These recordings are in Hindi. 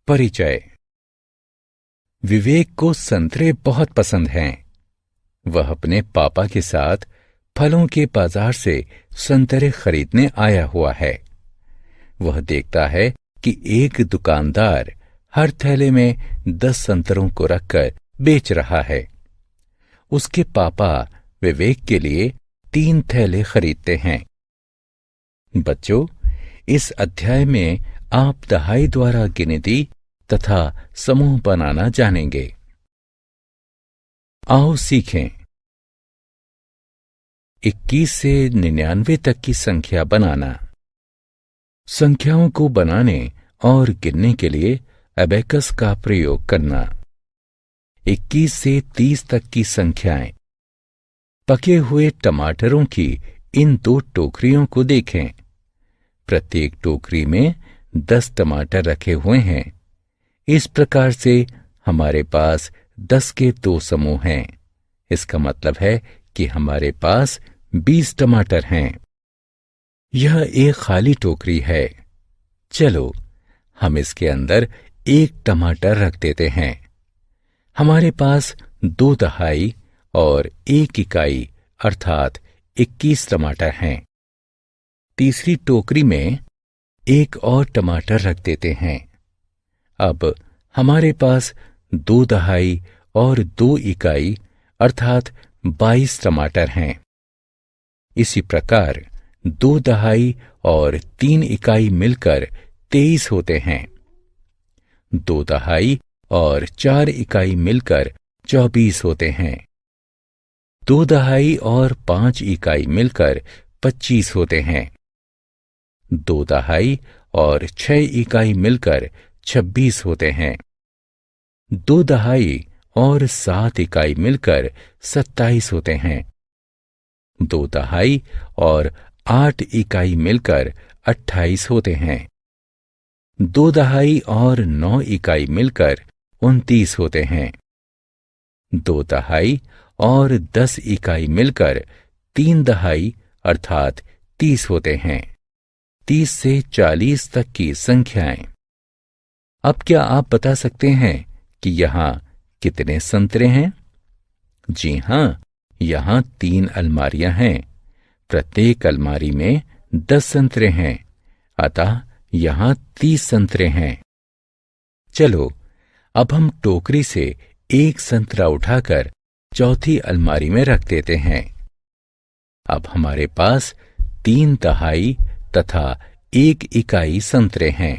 परिचय। विवेक को संतरे बहुत पसंद हैं। वह अपने पापा के साथ फलों के बाजार से संतरे खरीदने आया हुआ है। वह देखता है कि एक दुकानदार हर थैले में 10 संतरों को रखकर बेच रहा है। उसके पापा विवेक के लिए 3 थैले खरीदते हैं। बच्चों, इस अध्याय में आप दहाई द्वारा गिनती तथा समूह बनाना जानेंगे। आओ सीखें। 21 से 99 तक की संख्या बनाना। संख्याओं को बनाने और गिनने के लिए अबेकस का प्रयोग करना। 21 से 30 तक की संख्याएं। पके हुए टमाटरों की इन 2 टोकरियों को देखें। प्रत्येक टोकरी में 10 टमाटर रखे हुए हैं। इस प्रकार से हमारे पास 10 के 2 समूह हैं। इसका मतलब है कि हमारे पास 20 टमाटर हैं। यह एक खाली टोकरी है। चलो हम इसके अंदर 1 टमाटर रख देते हैं। हमारे पास 2 दहाई और 1 इकाई अर्थात 21 टमाटर हैं। तीसरी टोकरी में 1 और टमाटर रख देते हैं। अब हमारे पास 2 दहाई और 2 इकाई अर्थात 22 टमाटर हैं। इसी प्रकार 2 दहाई और 3 इकाई मिलकर 23 होते हैं। 2 दहाई और 4 इकाई मिलकर 24 होते हैं। 2 दहाई और 5 इकाई मिलकर 25 होते हैं। 2 दहाई और 6 इकाई मिलकर 26 होते हैं। 2 दहाई और 7 इकाई मिलकर 27 होते हैं। 2 दहाई और 8 इकाई मिलकर 28 होते हैं। 2 दहाई और 9 इकाई मिलकर 29 होते हैं। 2 दहाई और 10 इकाई मिलकर 3 दहाई अर्थात 30 होते हैं। 30 से 40 तक की संख्याएं। अब क्या आप बता सकते हैं कि यहां कितने संतरे हैं? जी हां, यहां 3 अलमारियां हैं। प्रत्येक अलमारी में 10 संतरे हैं। अतः यहां 30 संतरे हैं। चलो अब हम टोकरी से 1 संतरा उठाकर चौथी अलमारी में रख देते हैं। अब हमारे पास 3 दहाई तथा 1 इकाई संतरे हैं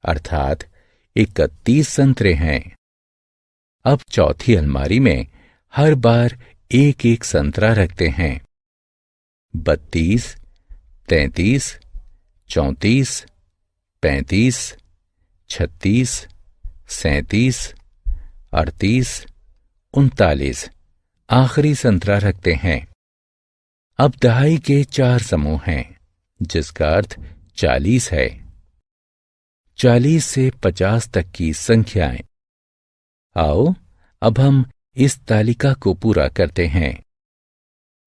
अर्थात 31 संतरे हैं। अब चौथी अलमारी में हर बार 1-1 संतरा रखते हैं। 32, 33, 34, 35, 36, 37, 38, 39 आखिरी संतरा रखते हैं। अब दहाई के 4 समूह हैं, जिसका अर्थ 40 है। 40 से 50 तक की संख्याएं। आओ अब हम इस तालिका को पूरा करते हैं।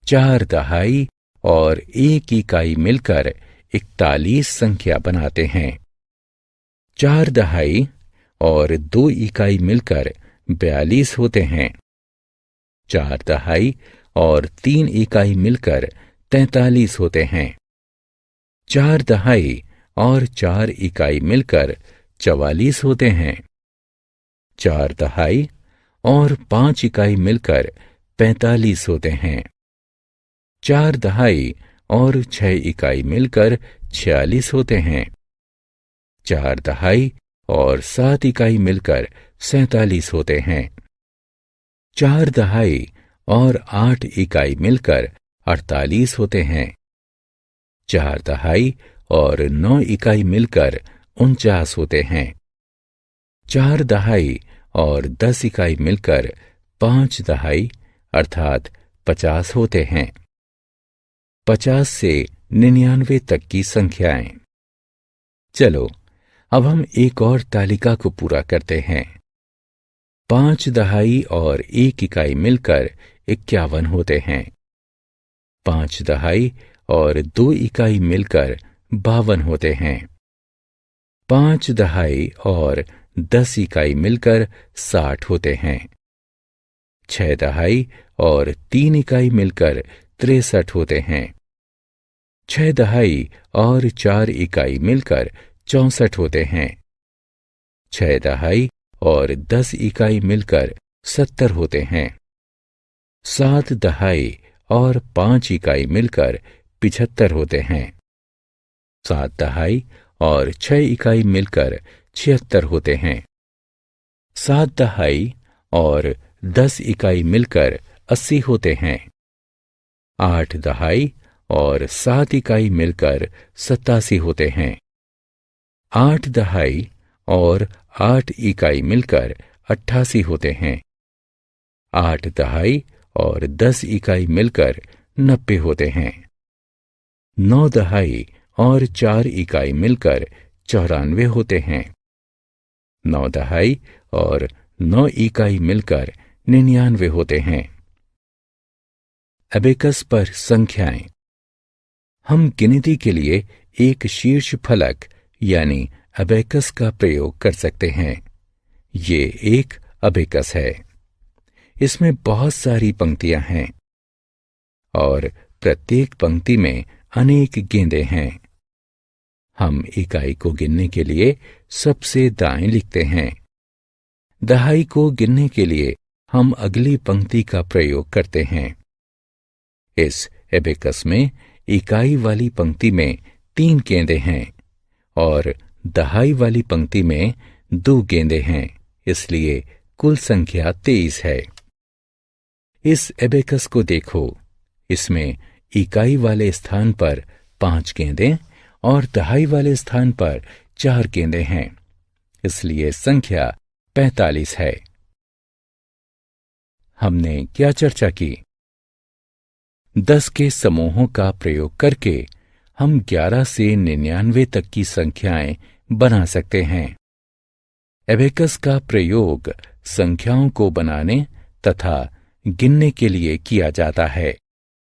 4 दहाई और 1 इकाई मिलकर 41 संख्या बनाते हैं। 4 दहाई और 2 इकाई मिलकर 42 होते हैं। 4 दहाई और 3 इकाई मिलकर 43 होते हैं। 4 दहाई और 4 इकाई मिलकर 44 होते हैं। 4 दहाई और 5 इकाई मिलकर 45 होते हैं। 4 दहाई और 6 इकाई मिलकर 46 होते हैं। 4 दहाई और 7 इकाई मिलकर 47 होते हैं। 4 दहाई और 8 इकाई मिलकर 48 होते हैं। 4 दहाई और 9 इकाई मिलकर 49 होते हैं। 4 दहाई और 10 इकाई मिलकर 5 दहाई अर्थात 50 होते हैं। 50 से 99 तक की संख्याएं। चलो अब हम एक और तालिका को पूरा करते हैं। 5 दहाई और 1 इकाई मिलकर 51 होते हैं। 5 दहाई और 2 इकाई मिलकर 52 होते हैं। 5 दहाई और 10 इकाई मिलकर 60 होते हैं। 6 दहाई और 3 इकाई मिलकर 63 होते हैं। 6 दहाई और 4 इकाई मिलकर 64 होते हैं। 6 दहाई और 10 इकाई मिलकर 70 होते हैं। 7 दहाई और 5 इकाई मिलकर 75 होते हैं। 7 दहाई और 6 इकाई मिलकर 76 होते हैं। 7 दहाई और 10 इकाई मिलकर 80 होते हैं। 8 दहाई और 7 इकाई मिलकर 87 होते हैं। 8 दहाई और 8 इकाई मिलकर 88 होते हैं। 8 दहाई और 10 इकाई मिलकर 90 होते हैं। 9 दहाई और 4 इकाई मिलकर 94 होते हैं। 9 दहाई और 9 इकाई मिलकर 99 होते हैं। अबेकस पर संख्याएं। हम गिनती के लिए एक शीर्ष फलक यानी अबेकस का प्रयोग कर सकते हैं। ये एक अबेकस है। इसमें बहुत सारी पंक्तियां हैं और प्रत्येक पंक्ति में अनेक गेंदें हैं। हम इकाई को गिनने के लिए सबसे दाएं लिखते हैं। दहाई को गिनने के लिए हम अगली पंक्ति का प्रयोग करते हैं। इस एबेकस में इकाई वाली पंक्ति में 3 गेंदें हैं और दहाई वाली पंक्ति में 2 गेंदें हैं, इसलिए कुल संख्या 23 है। इस एबेकस को देखो। इसमें इकाई वाले स्थान पर 5 गेंदें और दहाई वाले स्थान पर 4 गेंदें हैं, इसलिए संख्या 45 है। हमने क्या चर्चा की? 10 के समूहों का प्रयोग करके हम 11 से 99 तक की संख्याएं बना सकते हैं। एबेकस का प्रयोग संख्याओं को बनाने तथा गिनने के लिए किया जाता है।